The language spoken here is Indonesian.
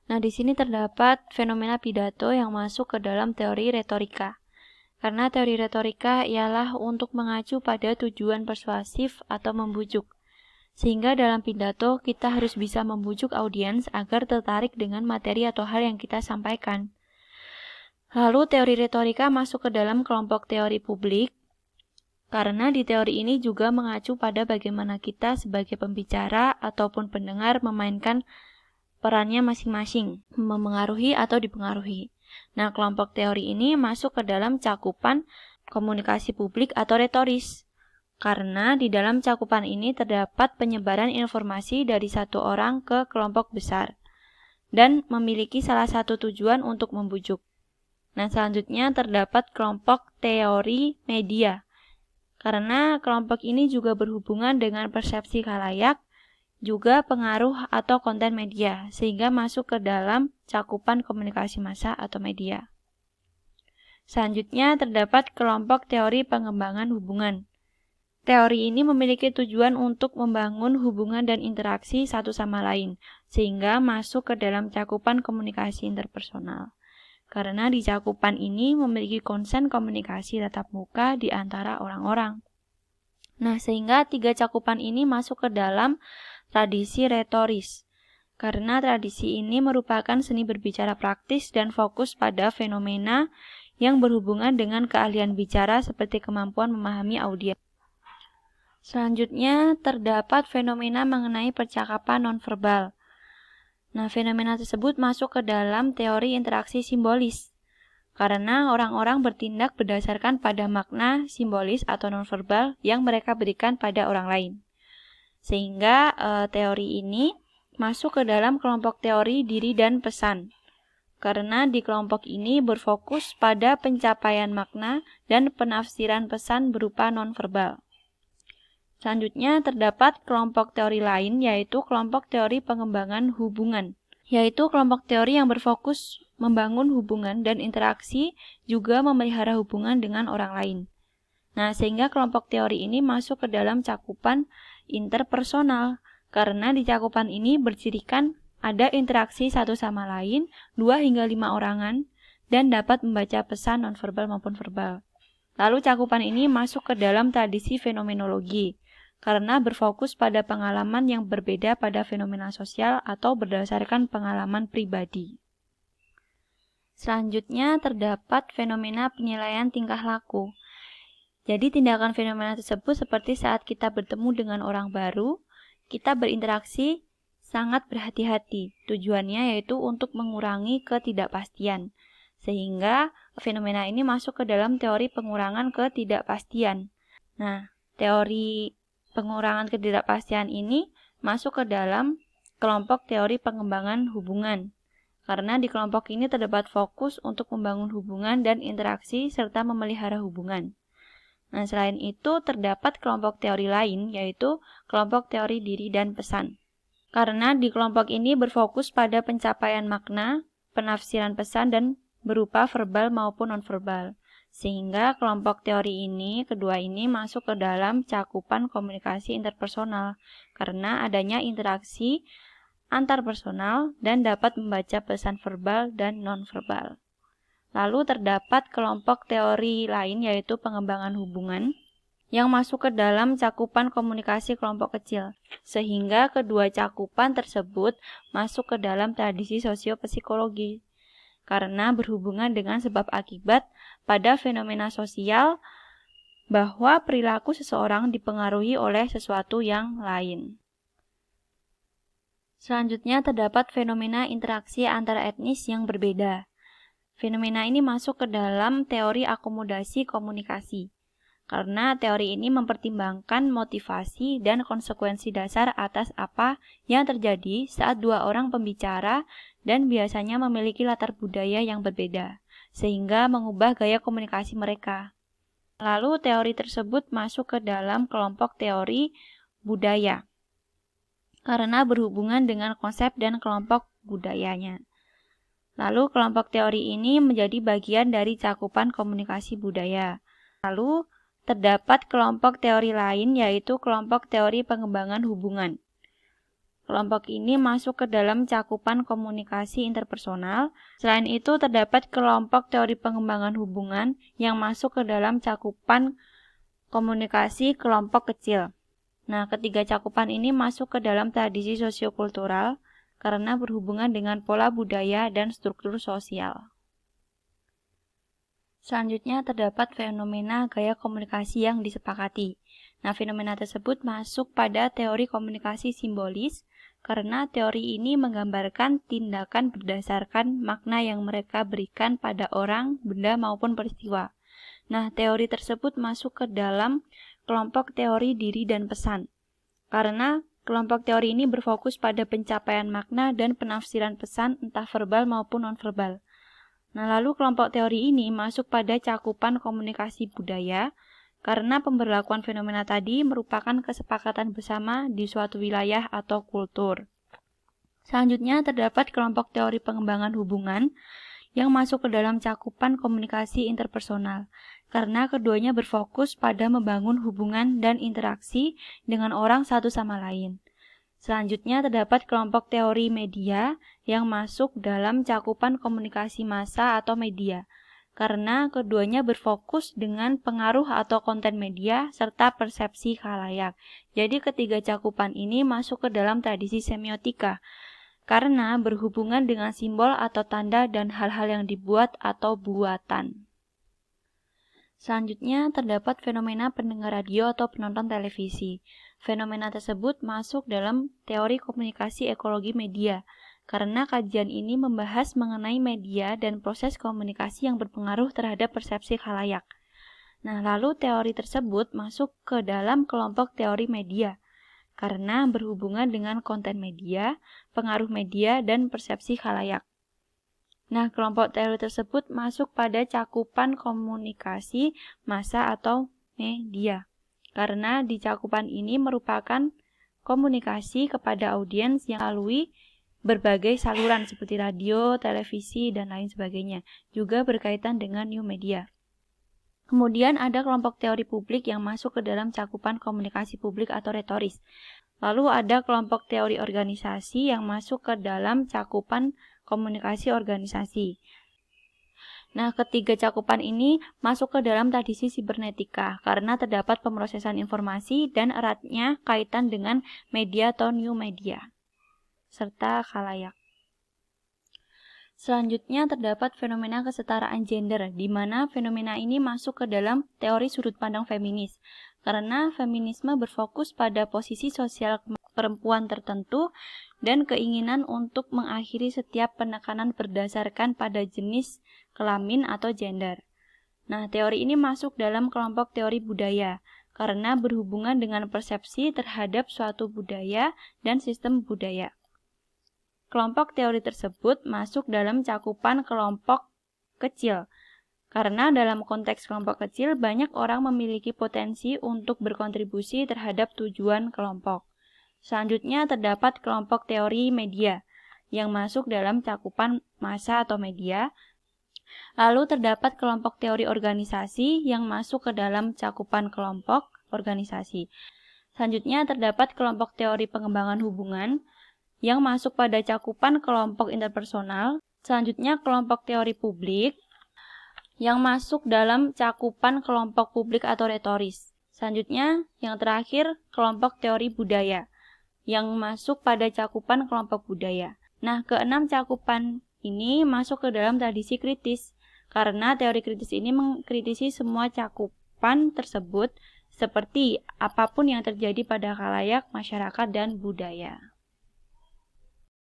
Nah, di sini terdapat fenomena pidato yang masuk ke dalam teori retorika. Karena teori retorika ialah untuk mengacu pada tujuan persuasif atau membujuk. Sehingga dalam pidato kita harus bisa membujuk audiens agar tertarik dengan materi atau hal yang kita sampaikan. Lalu teori retorika masuk ke dalam kelompok teori publik, karena di teori ini juga mengacu pada bagaimana kita sebagai pembicara ataupun pendengar memainkan perannya masing-masing, memengaruhi atau dipengaruhi. Nah, kelompok teori ini masuk ke dalam cakupan komunikasi publik atau retoris. Karena di dalam cakupan ini terdapat penyebaran informasi dari satu orang ke kelompok besar dan memiliki salah satu tujuan untuk membujuk. Nah, selanjutnya terdapat kelompok teori media. Karena kelompok ini juga berhubungan dengan persepsi khalayak, juga pengaruh atau konten media, sehingga masuk ke dalam cakupan komunikasi massa atau media. Selanjutnya terdapat kelompok teori pengembangan hubungan. Teori ini memiliki tujuan untuk membangun hubungan dan interaksi satu sama lain, sehingga masuk ke dalam cakupan komunikasi interpersonal. Karena di cakupan ini memiliki konsen komunikasi tatap muka di antara orang-orang. Nah, sehingga tiga cakupan ini masuk ke dalam tradisi retoris. Karena tradisi ini merupakan seni berbicara praktis dan fokus pada fenomena yang berhubungan dengan keahlian bicara seperti kemampuan memahami audiens. Selanjutnya terdapat fenomena mengenai percakapan nonverbal. Nah, fenomena tersebut masuk ke dalam teori interaksi simbolis. Karena orang-orang bertindak berdasarkan pada makna simbolis atau nonverbal yang mereka berikan pada orang lain. Sehingga teori ini masuk ke dalam kelompok teori diri dan pesan. Karena di kelompok ini berfokus pada pencapaian makna dan penafsiran pesan berupa nonverbal. Selanjutnya terdapat kelompok teori lain, yaitu kelompok teori pengembangan hubungan, yaitu kelompok teori yang berfokus membangun hubungan dan interaksi, juga memelihara hubungan dengan orang lain. Nah, sehingga kelompok teori ini masuk ke dalam cakupan interpersonal, karena di cakupan ini bercirikan ada interaksi satu sama lain, 2 hingga 5 orangan, dan dapat membaca pesan nonverbal maupun verbal. Lalu cakupan ini masuk ke dalam tradisi fenomenologi, karena berfokus pada pengalaman yang berbeda pada fenomena sosial atau berdasarkan pengalaman pribadi. Selanjutnya terdapat fenomena penilaian tingkah laku. Jadi tindakan fenomena tersebut seperti saat kita bertemu dengan orang baru, kita berinteraksi sangat berhati-hati. Tujuannya yaitu untuk mengurangi ketidakpastian. Sehingga fenomena ini masuk ke dalam teori pengurangan ketidakpastian. Nah, teori pengurangan ketidakpastian ini masuk ke dalam kelompok teori pengembangan hubungan. Karena di kelompok ini terdapat fokus untuk membangun hubungan dan interaksi serta memelihara hubungan. Nah, selain itu terdapat kelompok teori lain, yaitu kelompok teori diri dan pesan. Karena di kelompok ini berfokus pada pencapaian makna, penafsiran pesan dan berupa verbal maupun nonverbal. Sehingga kelompok teori ini, kedua ini masuk ke dalam cakupan komunikasi interpersonal karena adanya interaksi antarpersonal dan dapat membaca pesan verbal dan nonverbal. Lalu terdapat kelompok teori lain, yaitu pengembangan hubungan, yang masuk ke dalam cakupan komunikasi kelompok kecil, sehingga kedua cakupan tersebut masuk ke dalam tradisi sosiopsikologi, karena berhubungan dengan sebab akibat pada fenomena sosial bahwa perilaku seseorang dipengaruhi oleh sesuatu yang lain. Selanjutnya terdapat fenomena interaksi antara etnis yang berbeda. Fenomena ini masuk ke dalam teori akomodasi komunikasi, karena teori ini mempertimbangkan motivasi dan konsekuensi dasar atas apa yang terjadi saat dua orang pembicara dan biasanya memiliki latar budaya yang berbeda, sehingga mengubah gaya komunikasi mereka. Lalu teori tersebut masuk ke dalam kelompok teori budaya, karena berhubungan dengan konsep dan kelompok budayanya. Lalu kelompok teori ini menjadi bagian dari cakupan komunikasi budaya. Lalu terdapat kelompok teori lain, yaitu kelompok teori pengembangan hubungan. Kelompok ini masuk ke dalam cakupan komunikasi interpersonal. Selain itu, terdapat kelompok teori pengembangan hubungan yang masuk ke dalam cakupan komunikasi kelompok kecil. Nah, ketiga cakupan ini masuk ke dalam tradisi sosiokultural karena berhubungan dengan pola budaya dan struktur sosial. Selanjutnya terdapat fenomena gaya komunikasi yang disepakati. Nah, fenomena tersebut masuk pada teori komunikasi simbolis karena teori ini menggambarkan tindakan berdasarkan makna yang mereka berikan pada orang, benda maupun peristiwa. Nah, teori tersebut masuk ke dalam kelompok teori diri dan pesan. Karena kelompok teori ini berfokus pada pencapaian makna dan penafsiran pesan entah verbal maupun nonverbal. Nah, lalu kelompok teori ini masuk pada cakupan komunikasi budaya karena pemberlakuan fenomena tadi merupakan kesepakatan bersama di suatu wilayah atau kultur. Selanjutnya terdapat kelompok teori pengembangan hubungan yang masuk ke dalam cakupan komunikasi interpersonal karena keduanya berfokus pada membangun hubungan dan interaksi dengan orang satu sama lain. Selanjutnya terdapat kelompok teori media yang masuk dalam cakupan komunikasi massa atau media karena keduanya berfokus dengan pengaruh atau konten media serta persepsi khalayak. Jadi ketiga cakupan ini masuk ke dalam tradisi semiotika karena berhubungan dengan simbol atau tanda dan hal-hal yang dibuat atau buatan. Selanjutnya terdapat fenomena pendengar radio atau penonton televisi. Fenomena tersebut masuk dalam teori komunikasi ekologi media karena kajian ini membahas mengenai media dan proses komunikasi yang berpengaruh terhadap persepsi khalayak. Nah, lalu teori tersebut masuk ke dalam kelompok teori media karena berhubungan dengan konten media, pengaruh media, dan persepsi khalayak. Nah, kelompok teori tersebut masuk pada cakupan komunikasi massa atau media karena di cakupan ini merupakan komunikasi kepada audiens yang melalui berbagai saluran seperti radio, televisi, dan lain sebagainya, juga berkaitan dengan new media. Kemudian ada kelompok teori publik yang masuk ke dalam cakupan komunikasi publik atau retoris. Lalu ada kelompok teori organisasi yang masuk ke dalam cakupan komunikasi organisasi. Nah, ketiga cakupan ini masuk ke dalam tradisi sibernetika karena terdapat pemrosesan informasi dan eratnya kaitan dengan media atau new media serta khalayak. Selanjutnya terdapat fenomena kesetaraan gender, di mana fenomena ini masuk ke dalam teori sudut pandang feminis, karena feminisme berfokus pada posisi sosial perempuan tertentu dan keinginan untuk mengakhiri setiap penekanan berdasarkan pada jenis kelamin atau gender. Nah, teori ini masuk dalam kelompok teori budaya, karena berhubungan dengan persepsi terhadap suatu budaya dan sistem budaya. Kelompok teori tersebut masuk dalam cakupan kelompok kecil, karena dalam konteks kelompok kecil banyak orang memiliki potensi untuk berkontribusi terhadap tujuan kelompok. Selanjutnya terdapat kelompok teori media, yang masuk dalam cakupan massa atau media. Lalu terdapat kelompok teori organisasi yang masuk ke dalam cakupan kelompok organisasi. Selanjutnya terdapat kelompok teori pengembangan hubungan, yang masuk pada cakupan kelompok interpersonal. Selanjutnya kelompok teori publik yang masuk dalam cakupan kelompok publik atau retoris. Selanjutnya yang terakhir kelompok teori budaya yang masuk pada cakupan kelompok budaya. Nah, keenam cakupan ini masuk ke dalam tradisi kritis karena teori kritis ini mengkritisi semua cakupan tersebut seperti apapun yang terjadi pada khalayak, masyarakat, dan budaya.